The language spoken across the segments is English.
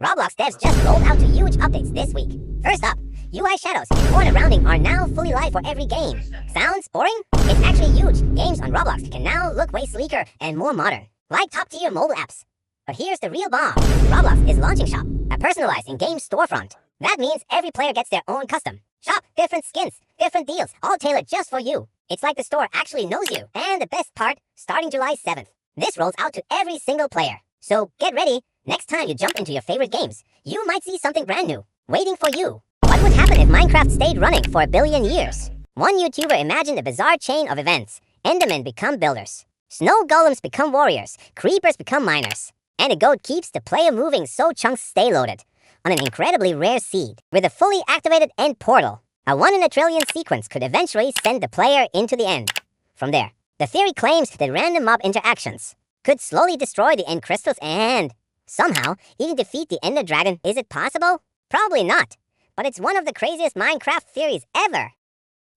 Roblox devs just rolled out 2 huge updates this week. First up, UI shadows and corner rounding are now fully live for every game. Sounds boring? It's actually huge. Games on Roblox can now look way sleeker and more modern, like top-tier mobile apps. But here's the real bomb. Roblox is launching Shop, a personalized in-game storefront. That means every player gets their own custom shop, different skins, different deals, all tailored just for you. It's like the store actually knows you. And the best part, starting July 7th, this rolls out to every single player. So get ready. Next time you jump into your favorite games, you might see something brand new, waiting for you. What would happen if Minecraft stayed running for 1 billion years? One YouTuber imagined a bizarre chain of events. Endermen become builders. Snow golems become warriors. Creepers become miners. And a goat keeps the player moving so chunks stay loaded. On an incredibly rare seed, with a fully activated end portal, a 1 in a trillion sequence could eventually send the player into the end. From there, the theory claims that random mob interactions could slowly destroy the end crystals and somehow even defeat the Ender Dragon. Is it possible? Probably not. But it's one of the craziest Minecraft theories ever.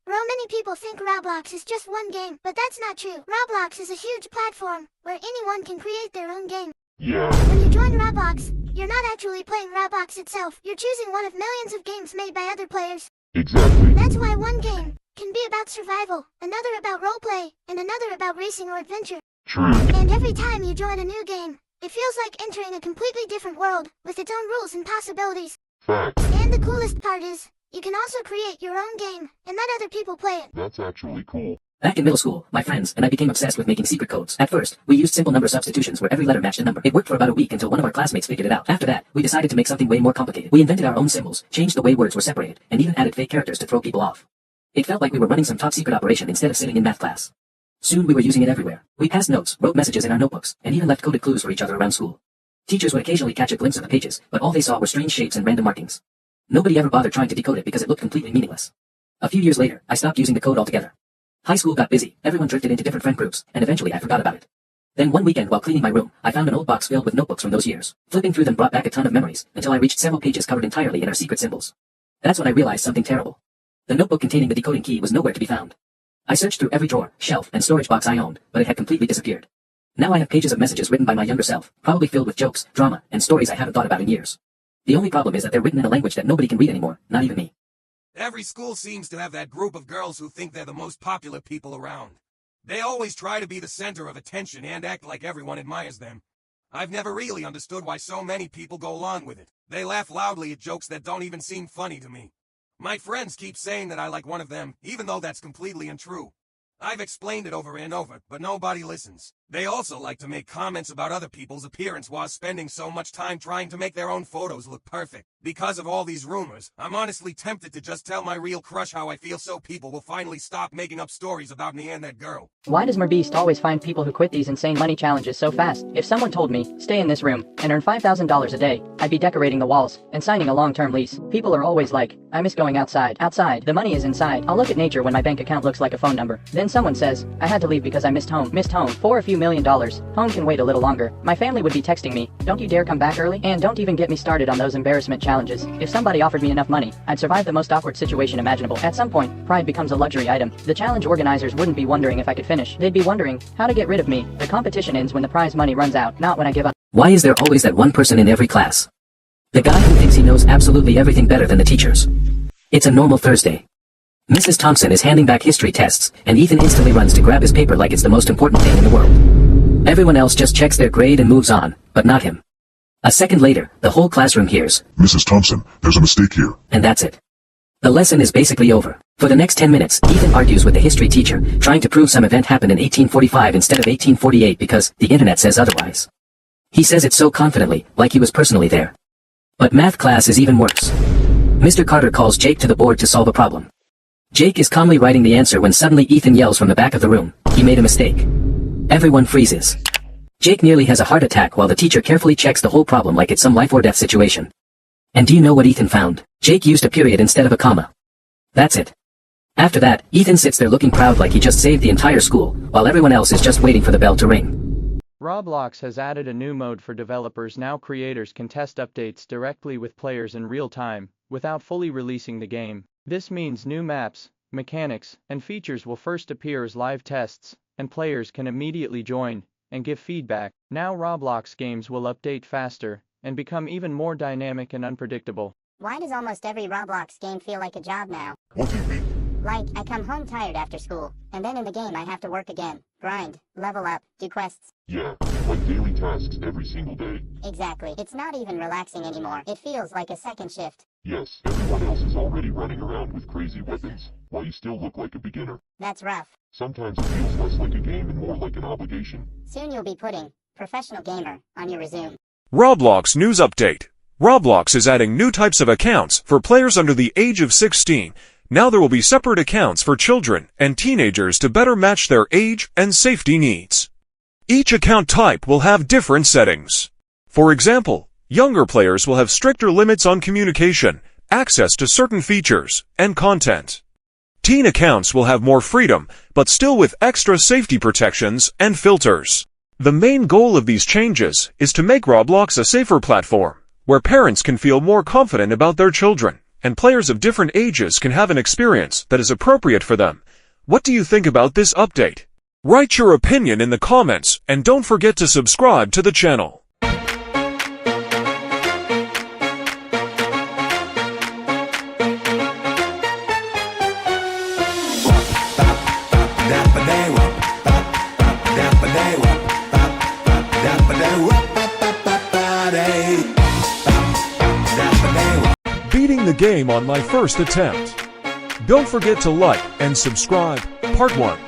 Many people think Roblox is just one game, but that's not true. Roblox is a huge platform where anyone can create their own game. Yeah. When you join Roblox, you're not actually playing Roblox itself. You're choosing one of millions of games made by other players. Exactly. That's why one game can be about survival, another about roleplay, and another about racing or adventure. True. And every time you join a new game, it feels like entering a completely different world with its own rules and possibilities. Facts. And the coolest part is, you can also create your own game and let other people play it. That's actually cool. Back in middle school, my friends and I became obsessed with making secret codes. At first, we used simple number substitutions where every letter matched a number. It worked for about a week until one of our classmates figured it out. After that, we decided to make something way more complicated. We invented our own symbols, changed the way words were separated, and even added fake characters to throw people off. It felt like we were running some top secret operation instead of sitting in math class. Soon we were using it everywhere. We passed notes, wrote messages in our notebooks, and even left coded clues for each other around school. Teachers would occasionally catch a glimpse of the pages, but all they saw were strange shapes and random markings. Nobody ever bothered trying to decode it because it looked completely meaningless. A few years later, I stopped using the code altogether. High school got busy, everyone drifted into different friend groups, and eventually I forgot about it. Then one weekend while cleaning my room, I found an old box filled with notebooks from those years. Flipping through them brought back a ton of memories, until I reached several pages covered entirely in our secret symbols. That's when I realized something terrible. The notebook containing the decoding key was nowhere to be found. I searched through every drawer, shelf, and storage box I owned, but it had completely disappeared. Now I have pages of messages written by my younger self, probably filled with jokes, drama, and stories I haven't thought about in years. The only problem is that they're written in a language that nobody can read anymore, not even me. Every school seems to have that group of girls who think they're the most popular people around. They always try to be the center of attention and act like everyone admires them. I've never really understood why so many people go along with it. They laugh loudly at jokes that don't even seem funny to me. My friends keep saying that I like one of them, even though that's completely untrue. I've explained it over and over, but nobody listens. They also like to make comments about other people's appearance while spending so much time trying to make their own photos look perfect. Because of all these rumors, I'm honestly tempted to just tell my real crush how I feel so people will finally stop making up stories about me and that girl. Why does Merbeast always find people who quit these insane money challenges so fast? If someone told me, stay in this room, and earn $5,000 a day, I'd be decorating the walls, and signing a long-term lease. People are always like, I miss going outside. Outside, the money is inside. I'll look at nature when my bank account looks like a phone number. Then someone says, I had to leave because I missed home. Missed home. For a few $1 million. Home can wait a little longer. My family would be texting me, don't you dare come back early? And don't even get me started on those embarrassment challenges. If somebody offered me enough money, I'd survive the most awkward situation imaginable. At some point, pride becomes a luxury item. The challenge organizers wouldn't be wondering if I could finish. They'd be wondering how to get rid of me. The competition ends when the prize money runs out, not when I give up. Why is there always that one person in every class? The guy who thinks he knows absolutely everything better than the teachers. It's a normal Thursday. Mrs. Thompson is handing back history tests, and Ethan instantly runs to grab his paper like it's the most important thing in the world. Everyone else just checks their grade and moves on, but not him. A second later, the whole classroom hears, Mrs. Thompson, there's a mistake here. and that's it. The lesson is basically over. For the next 10 minutes, Ethan argues with the history teacher, trying to prove some event happened in 1845 instead of 1848 because the internet says otherwise. He says it so confidently, like he was personally there. But math class is even worse. Mr. Carter calls Jake to the board to solve a problem. Jake is calmly writing the answer when suddenly Ethan yells from the back of the room, he made a mistake. Everyone freezes. Jake nearly has a heart attack while the teacher carefully checks the whole problem like it's some life or death situation. And do you know what Ethan found? Jake used a period instead of a comma. That's it. After that, Ethan sits there looking proud like he just saved the entire school, while everyone else is just waiting for the bell to ring. Roblox has added a new mode for developers. Now creators can test updates directly with players in real time, without fully releasing the game. This means new maps, mechanics, and features will first appear as live tests, and players can immediately join and give feedback. Now Roblox games will update faster, and become even more dynamic and unpredictable. Why does almost every Roblox game feel like a job now? What do you mean? Like, I come home tired after school, and then in the game I have to work again, grind, level up, do quests. Yeah, like daily tasks every single day. Exactly. It's not even relaxing anymore. It feels like a second shift. Yes, everyone else is already running around with crazy weapons, while you still look like a beginner. That's rough. Sometimes it feels less like a game and more like an obligation. Soon you'll be putting professional gamer on your resume. Roblox News Update. Roblox is adding new types of accounts for players under the age of 16. Now there will be separate accounts for children and teenagers to better match their age and safety needs. Each account type will have different settings. For example, younger players will have stricter limits on communication, access to certain features, and content. Teen accounts will have more freedom, but still with extra safety protections and filters. The main goal of these changes is to make Roblox a safer platform, where parents can feel more confident about their children, and players of different ages can have an experience that is appropriate for them. What do you think about this update? Write your opinion in the comments, and don't forget to subscribe to the channel. Beating the game on my first attempt. Don't forget to like and subscribe. Part 1.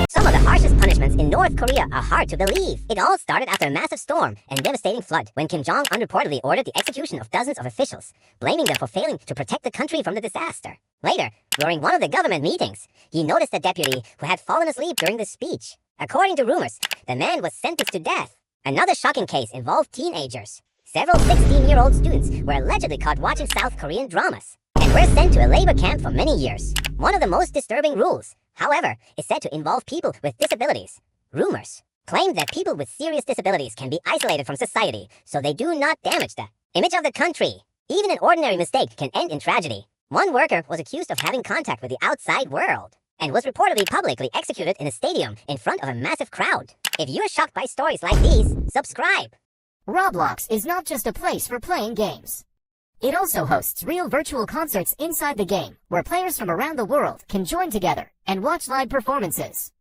Some of the harshest punishments in North Korea are hard to believe. It all started after a massive storm and devastating flood when Kim Jong-un reportedly ordered the execution of dozens of officials, blaming them for failing to protect the country from the disaster. Later, during one of the government meetings, he noticed a deputy who had fallen asleep during the speech. According to rumors, the man was sentenced to death. Another shocking case involved teenagers. Several 16-year-old students were allegedly caught watching South Korean dramas and were sent to a labor camp for many years. One of the most disturbing rules, however, is said to involve people with disabilities. Rumors claim that people with serious disabilities can be isolated from society so they do not damage the image of the country. Even an ordinary mistake can end in tragedy. One worker was accused of having contact with the outside world and was reportedly publicly executed in a stadium in front of a massive crowd. If you're shocked by stories like these, subscribe. Roblox is not just a place for playing games. It also hosts real virtual concerts inside the game, where players from around the world can join together and watch live performances.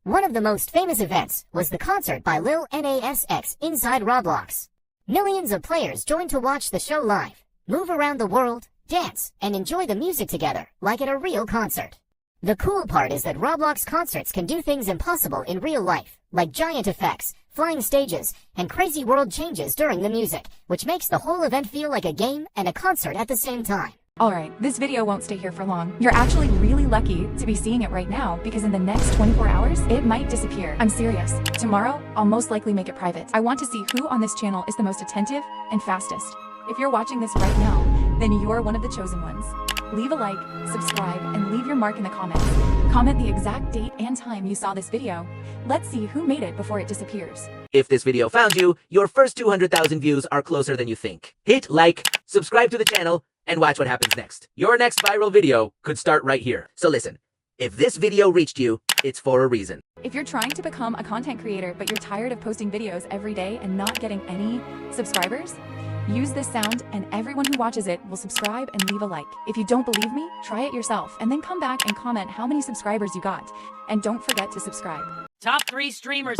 One of the most famous events was the concert by Lil Nas X inside Roblox. Millions of players joined to watch the show live, move around the world, dance, and enjoy the music together, like at a real concert. The cool part is that Roblox concerts can do things impossible in real life, like giant effects, flying stages, and crazy world changes during the music, which makes the whole event feel like a game and a concert at the same time. Alright, this video won't stay here for long. You're actually really lucky to be seeing it right now because in the next 24 hours, it might disappear. I'm serious. Tomorrow, I'll most likely make it private. I want to see who on this channel is the most attentive and fastest. If you're watching this right now, then you're one of the chosen ones. Leave a like, subscribe, and leave your mark in the comments. Comment the exact date and time you saw this video. Let's see who made it before it disappears. If this video found you, your first 200,000 views are closer than you think. Hit like, subscribe to the channel, and watch what happens next. Your next viral video could start right here. So listen, if this video reached you, it's for a reason. If you're trying to become a content creator but you're tired of posting videos every day and not getting any subscribers, use this sound and everyone who watches it will subscribe and leave a like. If you don't believe me, try it yourself and then come back and comment how many subscribers you got. And don't forget to subscribe. Top 3 streamers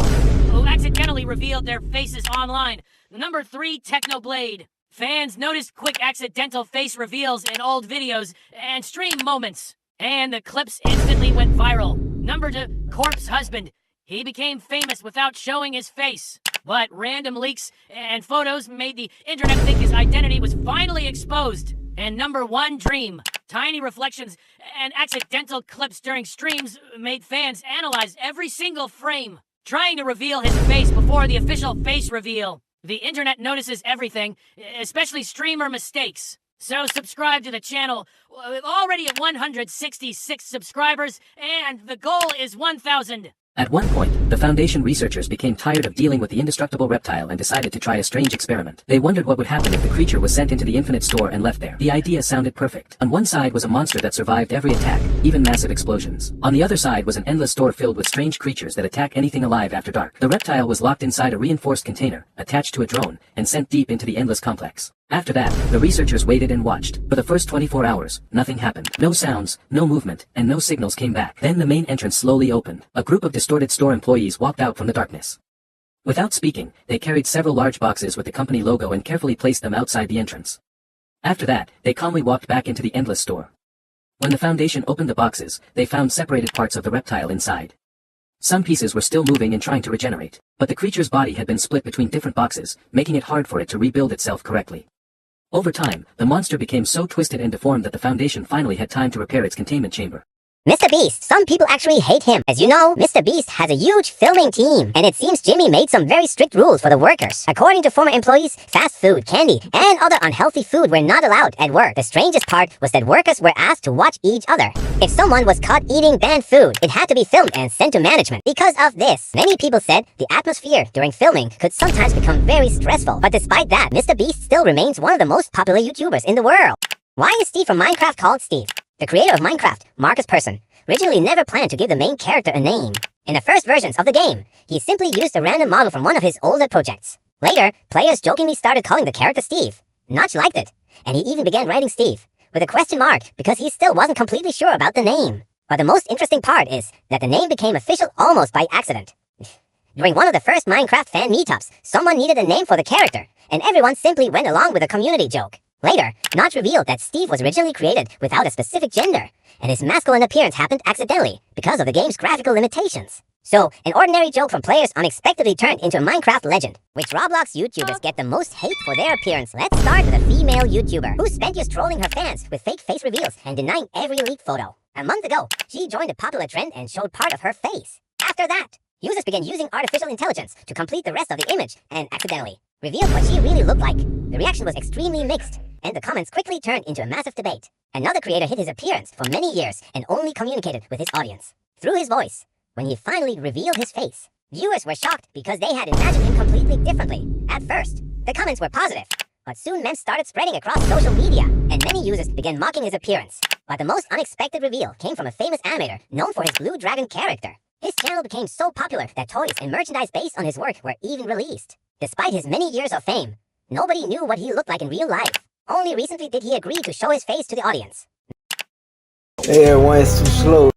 who accidentally revealed their faces online. Number 3, Technoblade. Fans noticed quick accidental face reveals in old videos and stream moments, and the clips instantly went viral. Number 2, Corpse Husband. He became famous without showing his face. But random leaks and photos made the internet think his identity was finally exposed. And number one dream, tiny reflections and accidental clips during streams made fans analyze every single frame, trying to reveal his face before the official face reveal. The internet notices everything, especially streamer mistakes. So subscribe to the channel, already at 166 subscribers, and the goal is 1,000. At one point, the Foundation researchers became tired of dealing with the indestructible reptile and decided to try a strange experiment. They wondered what would happen if the creature was sent into the infinite store and left there. The idea sounded perfect. On one side was a monster that survived every attack, even massive explosions. On the other side was an endless store filled with strange creatures that attack anything alive after dark. The reptile was locked inside a reinforced container, attached to a drone, and sent deep into the endless complex. After that, the researchers waited and watched. For the first 24 hours, nothing happened. No sounds, no movement, and no signals came back. Then the main entrance slowly opened. A group of distorted store employees walked out from the darkness. Without speaking, they carried several large boxes with the company logo and carefully placed them outside the entrance. After that, they calmly walked back into the endless store. When the Foundation opened the boxes, they found separated parts of the reptile inside. Some pieces were still moving and trying to regenerate, but the creature's body had been split between different boxes, making it hard for it to rebuild itself correctly. Over time, the monster became so twisted and deformed that the Foundation finally had time to repair its containment chamber. Mr. Beast, some people actually hate him. As you know, Mr. Beast has a huge filming team, and it seems Jimmy made some very strict rules for the workers. According to former employees, fast food, candy, and other unhealthy food were not allowed at work. The strangest part was that workers were asked to watch each other. If someone was caught eating banned food, it had to be filmed and sent to management. Because of this, many people said the atmosphere during filming could sometimes become very stressful. But despite that, Mr. Beast still remains one of the most popular YouTubers in the world. Why is Steve from Minecraft called Steve? The creator of Minecraft, Marcus Persson, originally never planned to give the main character a name. In the first versions of the game, he simply used a random model from one of his older projects. Later, players jokingly started calling the character Steve. Notch liked it, and he even began writing Steve with a question mark because he still wasn't completely sure about the name. But the most interesting part is that the name became official almost by accident. During one of the first Minecraft fan meetups, someone needed a name for the character, and everyone simply went along with a community joke. Later, Notch revealed that Steve was originally created without a specific gender, and his masculine appearance happened accidentally because of the game's graphical limitations. So, an ordinary joke from players unexpectedly turned into a Minecraft legend. Which Roblox YouTubers get the most hate for their appearance? Let's start with a female YouTuber who spent years trolling her fans with fake face reveals and denying every leaked photo. A month ago, she joined a popular trend and showed part of her face. After that, users began using artificial intelligence to complete the rest of the image and accidentally revealed what she really looked like. The reaction was extremely mixed, and the comments quickly turned into a massive debate. Another creator hid his appearance for many years and only communicated with his audience through his voice. When he finally revealed his face, viewers were shocked because they had imagined him completely differently. At first, the comments were positive, but soon memes started spreading across social media, and many users began mocking his appearance. But the most unexpected reveal came from a famous animator known for his Blue Dragon character. His channel became so popular that toys and merchandise based on his work were even released. Despite his many years of fame, nobody knew what he looked like in real life. Only recently did he agree to show his face to the audience. Hey, everyone, it's too slow.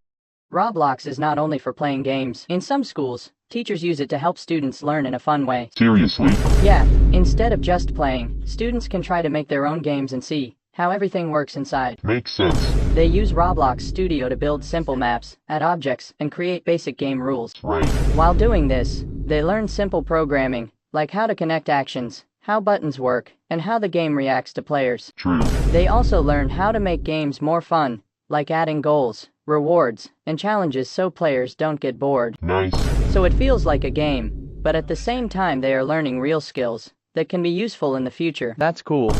Roblox is not only for playing games. In some schools, teachers use it to help students learn in a fun way. Seriously? Yeah, instead of just playing, students can try to make their own games and see how everything works inside. Makes sense. They use Roblox Studio to build simple maps, add objects, and create basic game rules. Right. While doing this, they learn simple programming, like how to connect actions, how buttons work, and how the game reacts to players. True. They also learn how to make games more fun, like adding goals, rewards, and challenges so players don't get bored. Nice. So it feels like a game, but at the same time they are learning real skills that can be useful in the future. That's cool.